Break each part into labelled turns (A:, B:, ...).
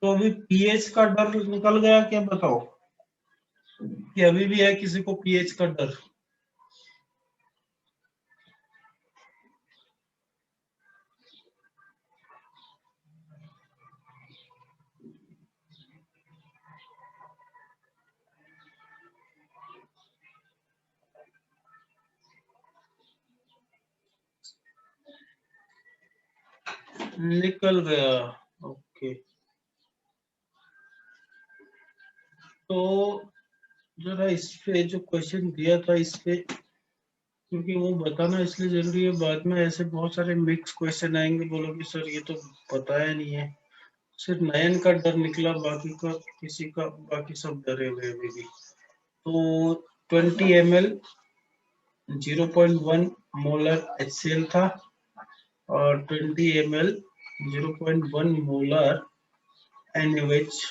A: तो अभी पीएच का डर निकल गया क्या, बताओ कि अभी भी है किसी को पीएच का डर? निकल गया, ओके। तो जरा इस पे जो क्वेश्चन दिया था इस पे, क्योंकि वो बताना इसलिए जरूरी है, बाद में ऐसे बहुत सारे मिक्स क्वेश्चन आएंगे, बोलोगे सर ये तो बताया नहीं है। सिर्फ नयन का डर निकला, बाकी का किसी का, बाकी सब डरे हुए अभी भी। तो 20 ml 0.1 मोलर HCl था और 20 ml 0.1 मोलर NaOH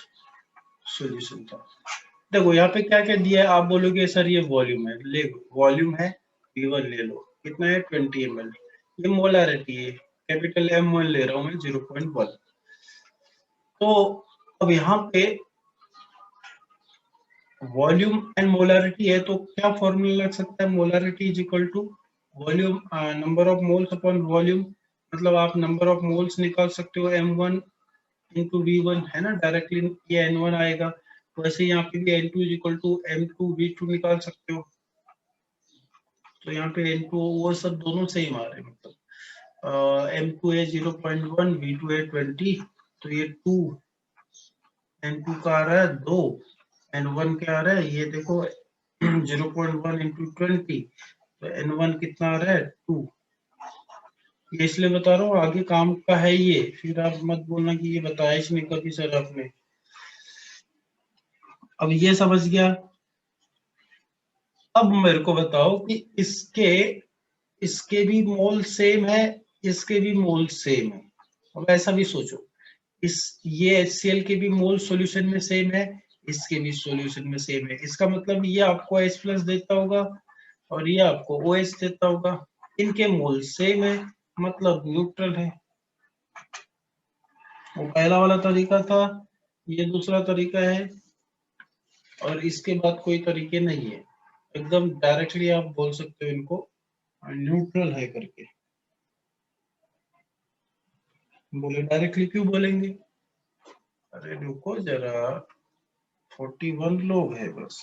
A: सॉल्यूशन था। देखो यहाँ पे क्या क्या दिया है, आप बोलोगे सर ये वॉल्यूम है, ले वॉल्यूम है V1 ले लो, कितना है 20 ml। ये मोलारिटी है, कैपिटल M1 ले रहा हूँ मैं 0.1। तो अब यहाँ पे वॉल्यूम एंड मोलारिटी है, तो क्या फॉर्मूला लग सकता है? Molarity is equal to volume number of moles upon volume. मतलब आप नंबर ऑफ मोल्स निकाल सकते हो M1 इंटू V1, है ना, डायरेक्टली ये N1 आएगा। वैसे यहाँ पे भी N2 is equal to M2 V2 निकाल सकते हो। तो यहाँ पे N2 वो सब दोनों सेम आ रहे हैं, मतलब M2 है 0.1, V2 है 20, तो ये 2 N2 का आ रहा है 2, N1 क्या आ रहा है ये देखो 0.1 इंटू 20, तो N1 कितना आ रहा है 2। ये इसलिए बता रहा हूँ आगे काम का है ये, फिर आप मत बोलना कि ये बताया ही नहीं कभी सर आपने। अब ये समझ गया। अब मेरे को बताओ कि इसके भी मोल सेम है, इसके भी मोल सेम है। अब ऐसा भी सोचो, इस ये HCl के भी मोल सॉल्यूशन में सेम है, इसके भी सॉल्यूशन में सेम है। इसका मतलब ये आपको H+ देता होगा और ये आपको OH देता होगा। इनके मोल सेम है, मतलब न्यूट्रल है। वो पहला वाला तरीका था, ये दूसरा तरीका है, और इसके बाद कोई तरीके नहीं है। एकदम डायरेक्टली आप बोल सकते हो इनको न्यूट्रल है करके। बोले डायरेक्टली क्यों बोलेंगे? अरे रुको जरा, 41 लोग हैं बस।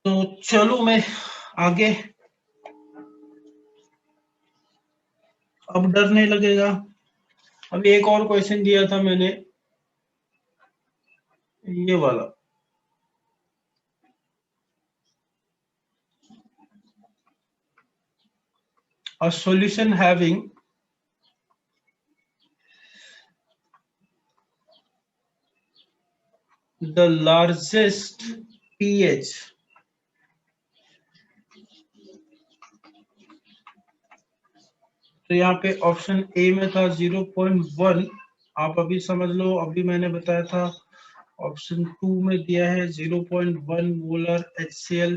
A: तो चलो मैं आगे, अब डर नहीं लगेगा। अभी एक और क्वेश्चन दिया था मैंने, ये वाला, a solution having the largest pH तो यहाँ पे ऑप्शन ए में था 0.1, आप अभी समझ लो, अभी मैंने बताया था। ऑप्शन 2 में दिया है 0.1 मोलर HCl,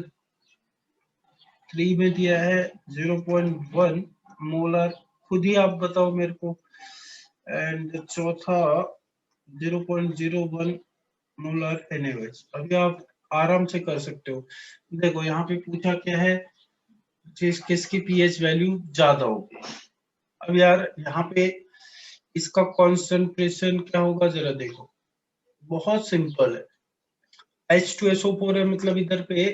A: 3 में दिया है 0.1 मोलर, खुद ही आप बताओ मेरे को, एंड चौथा 0.01 मोलर NaOH। अभी आप आराम से कर सकते हो। देखो यहाँ पे पूछा क्या है, किसकी पीएच वैल्यू ज्यादा होगी। अब यार यहाँ पे इसका कॉन्सेंट्रेशन क्या होगा जरा देखो, बहुत सिंपल है। H2SO4 है, मतलब इधर पे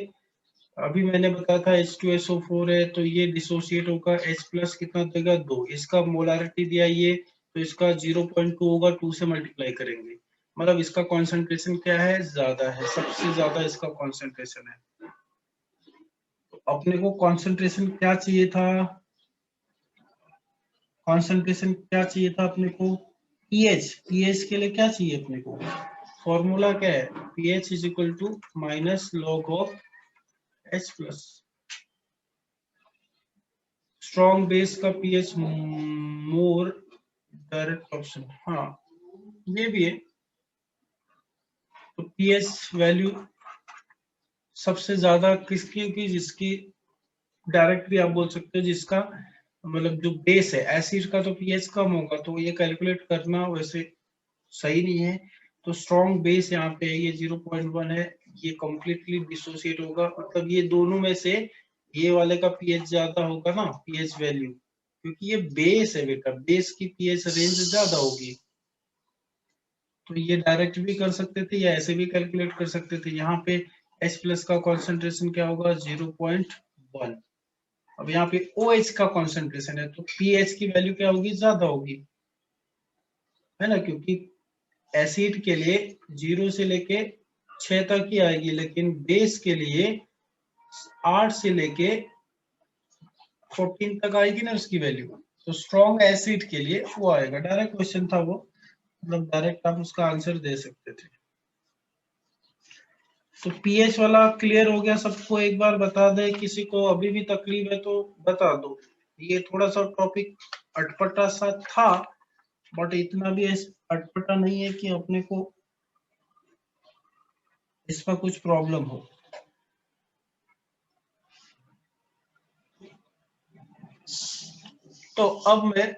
A: अभी मैंने बताया था H2SO4 है, तो ये डिसोसिएट होगा, H+ कितना देगा 2, इसका मोलारिटी दिया ये, तो इसका 0.2 होगा, 2 से मल्टीप्लाई करेंगे, मतलब इसका कॉन्सेंट्रेशन क्या है, ज्यादा है, सबसे ज्यादा इसका कॉन्सेंट्रेशन है। तो अपने को कॉन्सेंट्रेशन क्या चाहिए था, कॉन्सेंट्रेशन क्या चाहिए था अपने को, पीएच के लिए क्या चाहिए अपने को, फॉर्मूला क्या है, pH is equal to minus log of H+। Strong base का पीएच मोर डायरेक्ट ऑप्शन, हाँ ये भी है। तो पीएच वैल्यू सबसे ज्यादा किसकी होगी, जिसकी डायरेक्ट भी आप बोल सकते हो, जिसका मतलब जो बेस है एसिड का, तो पीएच कम होगा, तो ये कैलकुलेट करना वैसे सही नहीं है, तो स्ट्रॉन्ग बेस यहाँ पे है, ये 0.1 है, ये कंप्लीटली डिसोसिएट होगा, मतलब ये दोनों में से ये वाले का पीएच ज्यादा होगा ना, पीएच वैल्यू, क्योंकि ये बेस है बेटा, बेस की पीएच रेंज ज्यादा होगी। तो ये डायरेक्ट भी कर सकते थे या ऐसे भी कैलकुलेट कर सकते थे। यहाँ पे H प्लस का कॉन्सेंट्रेशन क्या होगा 0.1। अब यहाँ पे OH का कॉन्सेंट्रेशन है तो पीएच की वैल्यू क्या होगी, ज्यादा होगी, है ना, क्योंकि एसिड के लिए 0 से लेके 6 तक ही आएगी, लेकिन बेस के लिए 8 से लेके 14 तक आएगी ना उसकी वैल्यू। तो स्ट्रॉन्ग एसिड के लिए वो आएगा। डायरेक्ट क्वेश्चन था वो, मतलब डायरेक्ट आप उसका आंसर दे सकते थे। तो पीएच वाला क्लियर हो गया सबको? एक बार बता दे, किसी को अभी भी तकलीफ है तो बता दो। ये थोड़ा सा टॉपिक अटपटा सा था, बट इतना भी अटपटा नहीं है कि अपने को इसमें कुछ प्रॉब्लम हो। तो अब मैं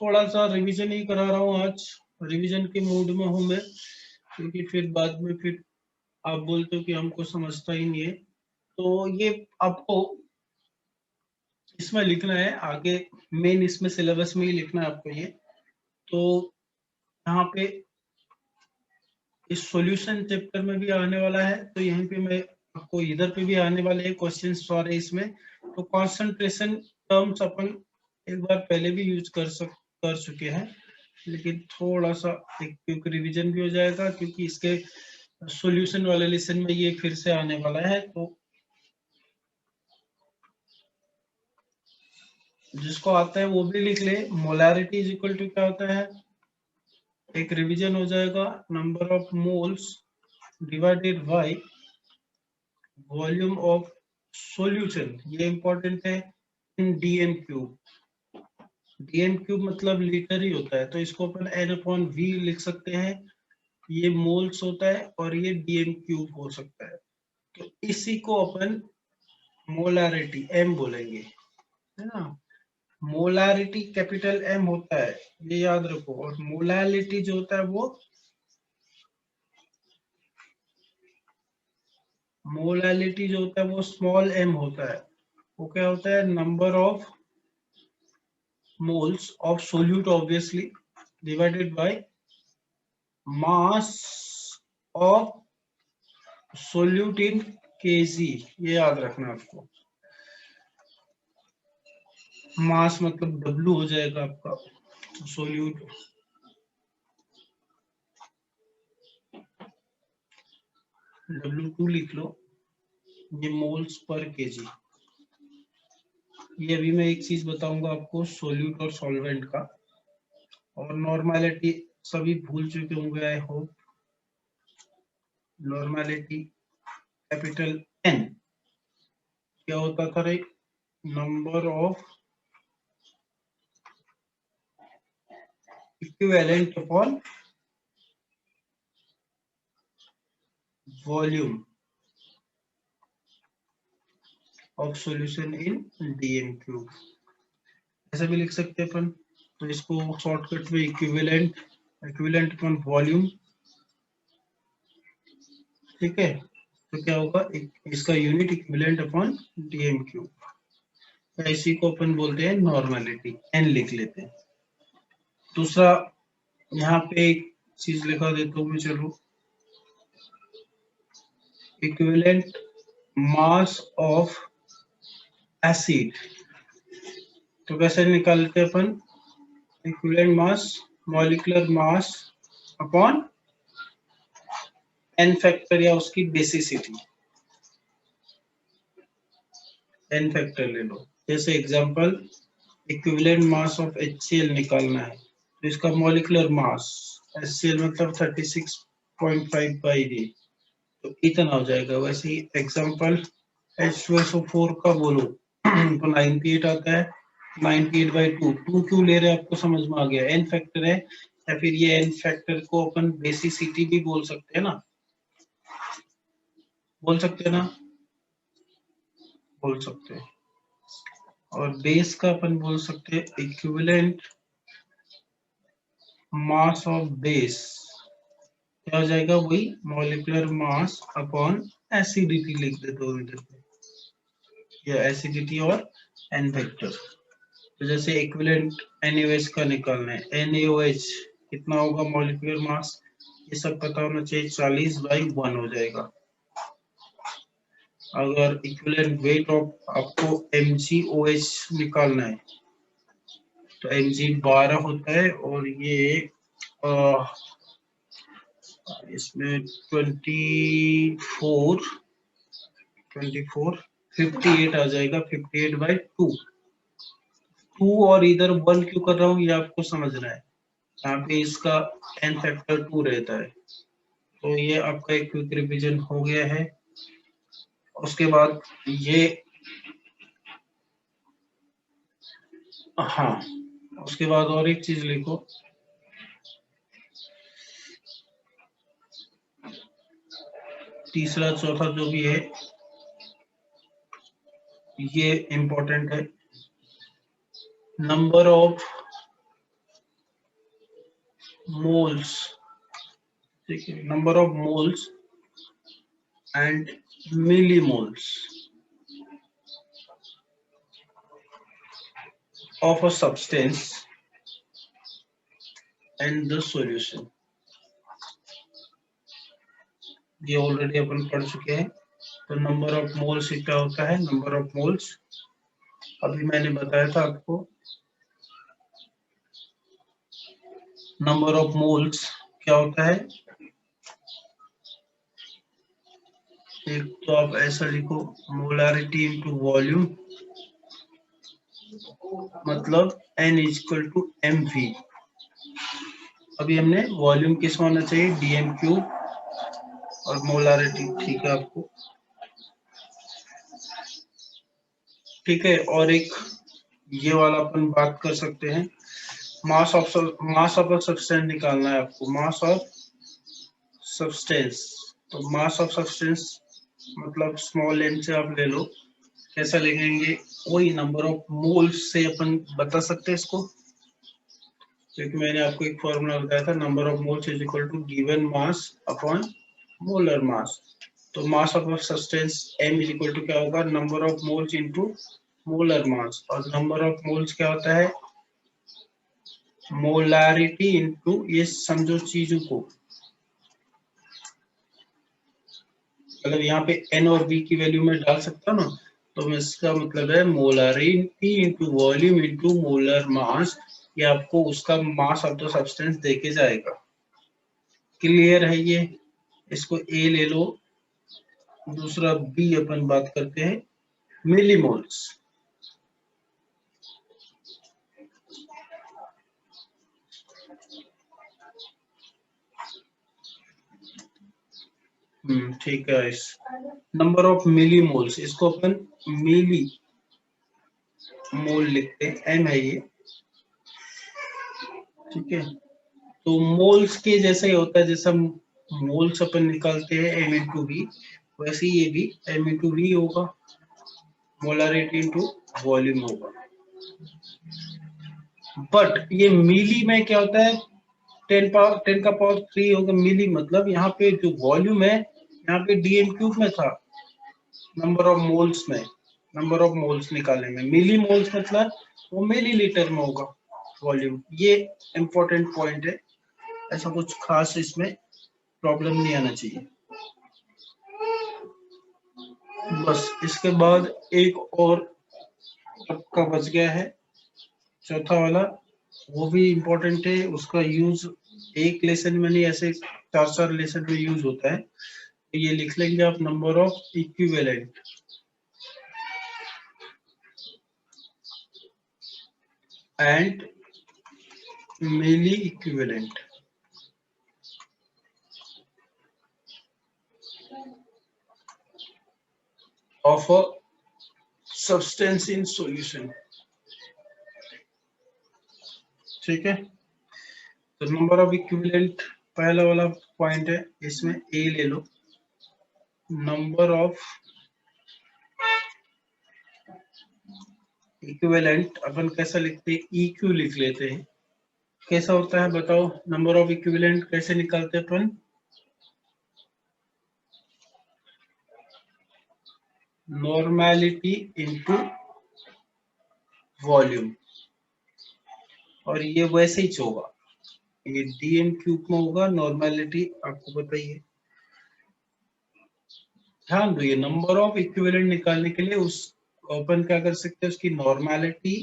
A: थोड़ा सा रिवीजन ही करा रहा हूँ, आज रिवीजन के मूड में हूँ मैं, क्योंकि फिर बाद में फिर आप बोलते हो कि हमको समझता ही नहीं है। तो ये आपको इसमें लिखना है आगे, मेन इसमें सिलेबस में ही लिखना है आपको ये। तो यहाँ पे इस सॉल्यूशन चैप्टर में भी आने वाला है, तो यहीं पे मैं आपको इधर पे भी आने वाले हैं क्वेश्चन सारे इसमें। तो कंसंट्रेशन टर्म्स अपन एक बार पहले भी यूज कर चुके हैं, लेकिन थोड़ा सा एक क्विक रिवीजन भी हो जाएगा, क्योंकि इसके सॉल्यूशन वाले लेसन में ये फिर से आने वाला है। तो जिसको आता है वो भी लिख ले। मोलैरिटी इज इक्वल टू क्या होता है, एक रिवीजन हो जाएगा, number of moles divided by volume of solution, ये इंपॉर्टेंट है, इन डीएन क्यूब। डीएन क्यूब मतलब लीटर ही होता है, तो इसको अपन n/v लिख सकते हैं। ये मोल्स होता है और ये डीएन क्यूब हो सकता है। तो इसी को अपन मोलारिटी m बोलेंगे, है ना। मोलारिटी कैपिटल M होता है, ये याद रखो। और मोलालिटी जो होता है वो, मोलालिटी जो होता है वो स्मॉल m होता है। वो क्या होता है, number of moles of solute obviously divided by mass of solute in KG, ये याद रखना आपको। मास मतलब W हो जाएगा आपका, सोल्यूट W2 लिख लो, ये मोल्स पर केजी। ये अभी मैं एक चीज बताऊंगा आपको सोल्यूट और सॉल्वेंट का, और नॉर्मलिटी सभी भूल चुके होंगे I hope. Normality capital N क्या होता था रे, number of equivalent upon volume of solution in dm cube, ऐसा भी लिख सकते हैं अपन। तो इसको शॉर्टकट में इक्विवेलेंट, इक्विवेलेंट अपॉन वॉल्यूम, ठीक है। तो क्या होगा, इसका unit equivalent upon dm cube, इसी को अपन बोलते हैं नॉर्मलिटी, एन लिख लेते हैं। दूसरा यहाँ पे एक चीज लिखा देता हूँ मैं, चलो, इक्विवेलेंट मास ऑफ एसिड। तो कैसे निकालते हैं अपन, equivalent mass, molecular mass upon N factor या उसकी बेसिसिटी, एन फैक्टर ले लो। जैसे example, equivalent mass of HCl निकालना है, तो इसका मॉलिक्यूलर मास HCl मतलब 36.5 बाई डी, तो इतना हो जाएगा। वैसे ही एग्जांपल H2SO4 का बोलो तो 98 आता है, 98/2, 2 क्यों ले रहे हैं आपको समझ में आ गया, एन फैक्टर है। या फिर ये एन फैक्टर को अपन बेसिसिटी भी बोल सकते हैं ना, बोल सकते हैं ना, बोल सकते हैं। और बेस का अपन बोल सकते हैं इक्विवेलेंट मास ऑफ बेस, क्या हो जाएगा, वही मॉलिक्यूलर मास अपॉन एसिडिटी लिख देते हो इधर पे, या एसिडिटी और एन वेक्टर। तो जैसे इक्विवेलेंट NaOH का निकालना है, NaOH कितना होगा मॉलिक्यूलर मास, ये सब पता होना चाहिए, 40/1 हो जाएगा। अगर इक्विवेलेंट वेट ऑफ आपको MgOH निकालना है तो Mg 12 होता है, और ये इसमें 58 आ जाएगा, 58/2। 2 और इधर 1 क्यों कर रहा हूँ ये आपको समझना है, यहाँ पे इसका n फैक्टर 2 रहता है। तो ये आपका एक क्विक रिवीजन हो गया है। उसके बाद ये, हाँ, उसके बाद और एक चीज लिखो, तीसरा चौथा जो भी है ये इंपॉर्टेंट है, नंबर ऑफ मोल्स, ठीक है, number of moles and millimoles of a substance and the solution। ये ऑलरेडी अपन पढ़ चुके हैं। तो नंबर ऑफ मोल्स क्या होता है, नंबर ऑफ मोल्स अभी मैंने बताया था आपको, नंबर ऑफ मोल्स क्या होता है, एक तो आप ऐसा लिखो, मोलारिटी इनटू वॉल्यूम, मतलब N इक्वल टू mv। अभी हमने वॉल्यूम किस होना चाहिए, dm3, और मोलारिटी, ठीक है आपको, ठीक है। और एक ये वाला अपन बात कर सकते हैं, मास ऑफ सब्सटेंस निकालना है आपको, मास ऑफ सब्सटेंस। तो मास ऑफ सब्सटेंस मतलब स्मॉल m से आप ले लो, कैसा लिखेंगे, वही नंबर ऑफ मोल्स से अपन बता सकते हैं इसको, क्योंकि मैंने आपको एक फॉर्मूला बताया था, number of moles is equal to given mass upon molar mass. तो mass of substance m is equal to क्या होगा, number of moles into molar mass, और नंबर ऑफ मोल्स क्या होता है, मोलारिटी इनटू, ये समझो चीजों को, अगर यहाँ पे n और v की वैल्यू में डाल सकता हूँ ना, तो इसका मतलब है molarity into volume into molar मास, ये आपको उसका मास ऑफ द सब्सटेंस देके जाएगा। क्लियर है ये, इसको A ले लो, दूसरा B अपन बात करते हैं, मिलीमोल्स। ठीक है, इस नंबर ऑफ मिलीमोल्स, इसको अपन मिली मोल लिखते हैं, m है ये, ठीक है। तो मोल्स के जैसा ही होता है, जैसा मोल्स अपन निकालते हैं m इंटू वी, वैसे ही ये भी m इंटू वी होगा, मोलारिटी इंटू वॉल्यूम होगा। बट ये मिली में क्या होता है, 10 का पावर 3 होगा मिली, मतलब यहाँ पे जो वॉल्यूम है यहाँ पे dm³ में था, नंबर ऑफ मोल्स में, नंबर ऑफ मोल्स निकालने में, मिली मोल्स मतलब वो मिलीलीटर में होगा वॉल्यूम। ये इंपॉर्टेंट पॉइंट है, ऐसा कुछ खास इसमें प्रॉब्लम नहीं आना चाहिए। बस इसके बाद एक और आपका बच गया है, चौथा वाला, वो भी इम्पोर्टेंट है, उसका यूज एक लेसन में नहीं, ऐसे 4 लेसन में यूज होता है। तो ये लिख लेंगे आप, number of equivalent and milliequivalent of a substance in solution, ठीक है। तो नंबर ऑफ इक्विवेलेंट पहला वाला पॉइंट है, इसमें ए ले लो, नंबर ऑफ इक्विवेलेंट अपन कैसा लिखते हैं, EQ लिख लेते हैं। कैसा होता है बताओ, नंबर ऑफ इक्विवेलेंट कैसे निकालते हैं अपन, नॉर्मेलिटी इनटू वॉल्यूम, और ये वैसे ही होगा, ये dm क्यूब में होगा, नॉर्मेलिटी आपको बताइए। ध्यान दो, ये नंबर ऑफ इक्विवेलेंट निकालने के लिए उस अपन क्या कर सकते हैं, उसकी नॉर्मेलिटी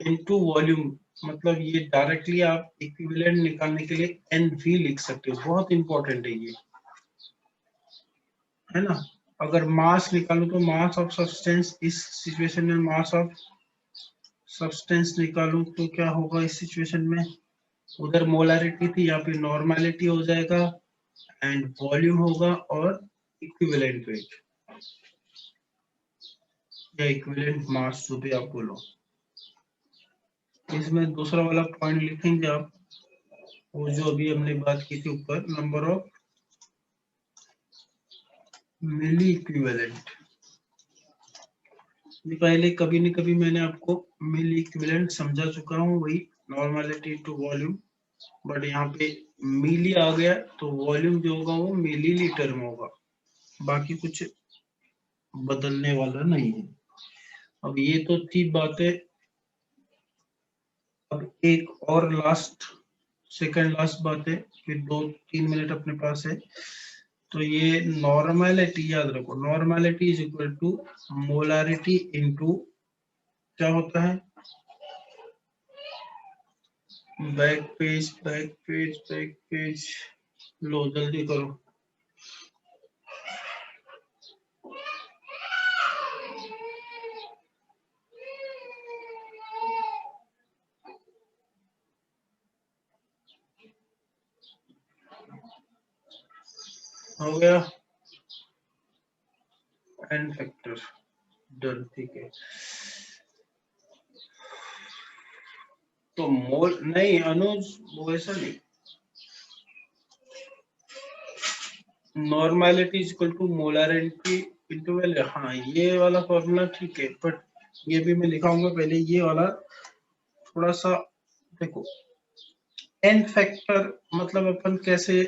A: इनटू वॉल्यूम, मतलब ये डायरेक्टली आप इक्विवेलेंट निकालने के लिए NV लिख सकते हो, बहुत इंपॉर्टेंट है ये, है ना। अगर मास निकालो तो मास ऑफ सब्सटेंस, इस सिचुएशन में मास ऑफ सब्सटेंस निकालूं तो क्या होगा इस सिचुएशन में, उधर मोलैरिटी थी, यहाँ पे नॉर्मेलिटी हो जाएगा एंड वॉल्यूम होगा और इक्विवेलेंट वेट या इक्विवेलेंट मास जो भी आप बोलो। इसमें दूसरा वाला पॉइंट लिखेंगे आप, वो जो अभी हमने बात की थी ऊपर, नंबर ऑफ मिली इक्विवेलेंट। पहले कभी न कभी मैंने आपको मिली इक्विवेलेंट समझा चुका हूँ, वही नॉर्मेलिटी टू वॉल्यूम, बट यहाँ पे मिली आ गया तो वॉल्यूम जो होगा वो मिलीलीटर में होगा, बाकी कुछ बदलने वाला नहीं है। अब ये तो थी बातें, अब एक और लास्ट, सेकंड लास्ट बात है, फिर 2-3 मिनट अपने पास है। तो ये नॉर्मेलिटी याद रखो, normality is equal to molarity into क्या होता है, back page back page back page, लो जल्दी करो। हो गया, एन फैक्टर डन, ठीक है। तो मोल नहीं अनुज, वो ऐसा नहीं, normality is equal to molarity into value, हाँ ये वाला फॉर्मूला ठीक है, बट ये भी मैं लिखाऊंगा, पहले ये वाला थोड़ा सा देखो। एन फैक्टर मतलब अपन कैसे,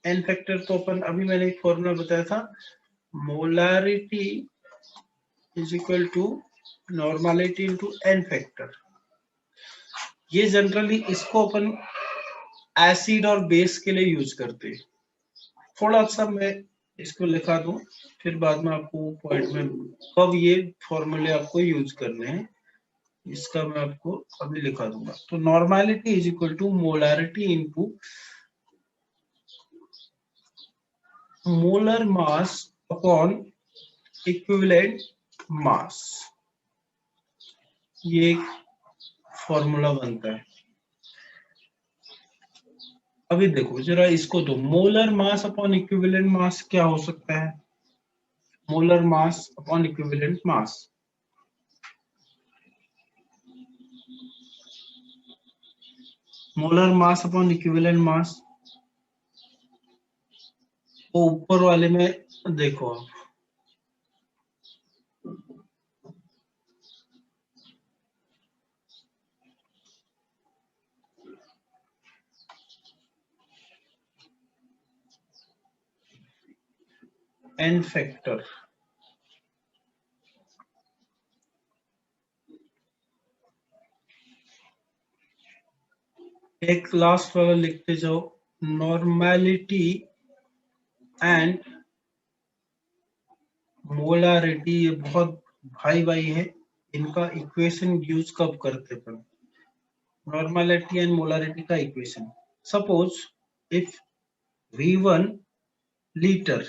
A: एन फैक्टर तो अपन अभी मैंने एक फॉर्मूला बताया था, molarity is equal to normality into n factor. ये जनरली इसको अपन एसिड और बेस के लिए यूज करते हैं। थोड़ा सा मैं इसको लिखा दूं, फिर बाद में आपको पॉइंट में कब ये फॉर्मूले आपको यूज करने हैं इसका मैं आपको अभी लिखा दूंगा। तो normality is equal to molarity into molar mass upon equivalent mass, ये एक फॉर्मूला बनता है। अभी देखो जरा इसको, तो मोलर मास अपॉन इक्विवेलेंट मास क्या हो सकता है, मोलर मास अपॉन इक्विवेलेंट मास, मोलर मास अपॉन इक्विवेलेंट मास, वो ऊपर वाले में देखो आप, एन फैक्टर, एक लास्ट वाला लिखते जाओ, नॉर्मेलिटी एंड मोलारिटी, ये बहुत भाई भाई है, इनका इक्वेशन यूज कब करते अपन, नॉर्मेलिटी एंड मोलारिटी का equation. Suppose if V1 litre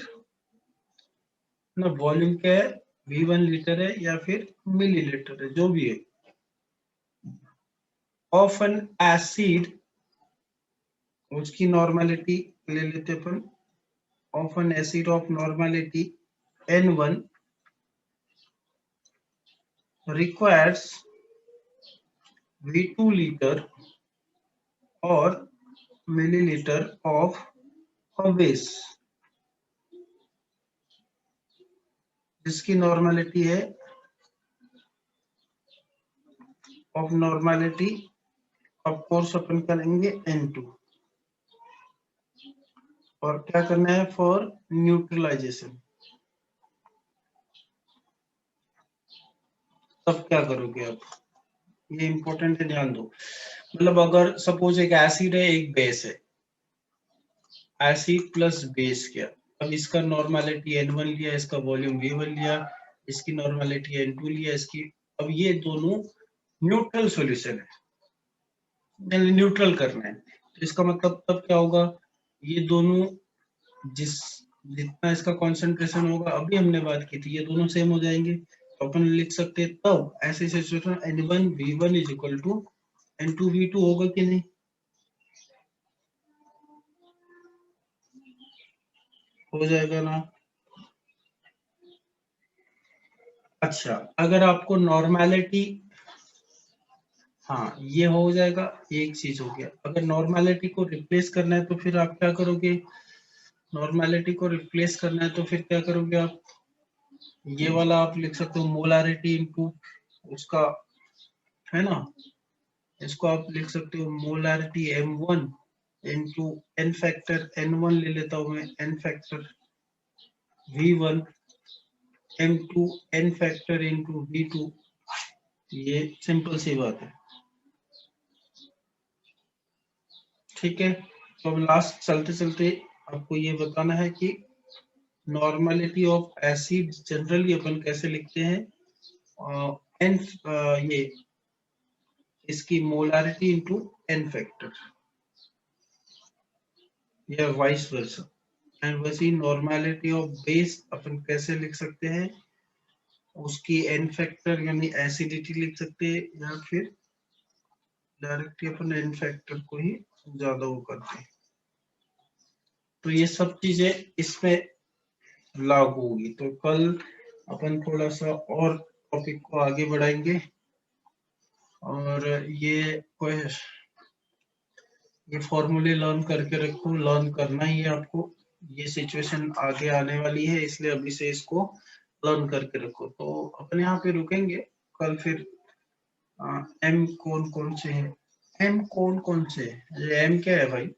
A: ना, वॉल्यूम क्या है, V1 लीटर है या फिर मिलीलीटर है, जो भी है, ऑफ एन एसिड, उसकी नॉर्मेलिटी ले लेते अपन, of N acid of normality N1 requires V2 liter or milliliter of a base, जिसकी नॉर्मेलिटी है ऑफ नॉर्मेलिटी, ऑफ कोर्स अपन करेंगे N2, और क्या करना है फॉर न्यूट्रलाइजेशन, तब क्या करोगे आप, ये इंपॉर्टेंट है, ध्यान दो। मतलब अगर सपोज एक एसिड है एक बेस है, एसिड प्लस बेस किया, अब इसका नॉर्मेलिटी N1 लिया, इसका वॉल्यूम V1 लिया, इसकी नॉर्मेलिटी N2 लिया, इसकी, अब ये दोनों न्यूट्रल सॉल्यूशन है, न्यूट्रल करना है, तो इसका मतलब तब क्या होगा, ये दोनों जिस जितना इसका कंसंट्रेशन होगा, अभी हमने बात की थी, ये दोनों सेम हो जाएंगे, तो अपन लिख सकते हैं तब ऐसे situation N1 V1 is equal to N2 V2 होगा कि नहीं, हो जाएगा ना। अच्छा, अगर आपको नॉर्मेलिटी, हाँ ये हो जाएगा, एक चीज हो गया, अगर नॉर्मेलिटी को रिप्लेस करना है तो फिर आप क्या करोगे, नॉर्मेलिटी को रिप्लेस करना है तो फिर क्या करोगे आप, ये वाला आप लिख सकते हो मोलारिटी इनटू उसका, है ना, इसको आप लिख सकते हो molarity M1 into n factor N1 ले लेता हूं मैं, n factor V1 M2 n factor into V2, ये सिंपल सी बात है, ठीक है। तो अब लास्ट चलते चलते आपको ये बताना है कि नॉर्मेलिटी ऑफ एसिड जनरली अपन कैसे लिखते हैं, एन ये इसकी मोलारिटी इनटू एन फैक्टर, या वाइस वर्सा, एंड वैसी नॉर्मेलिटी ऑफ बेस अपन कैसे लिख सकते हैं, उसकी एन फैक्टर यानी एसिडिटी लिख सकते हैं, या फिर डायरेक्टली अपन एन फैक्टर को ही ज्यादा वो करते हैं, तो ये सब चीजें इसमें लागू होगी। तो कल अपन थोड़ा सा और टॉपिक को आगे बढ़ाएंगे, और ये फॉर्मूले लर्न करके रखो, लर्न करना ही है आपको, ये सिचुएशन आगे आने वाली है, इसलिए अभी से इसको लर्न करके रखो। तो अपन यहाँ पे रुकेंगे, कल फिर एम कौन कौन से हैं, एम कौन कौन से, एम क्या है भाई,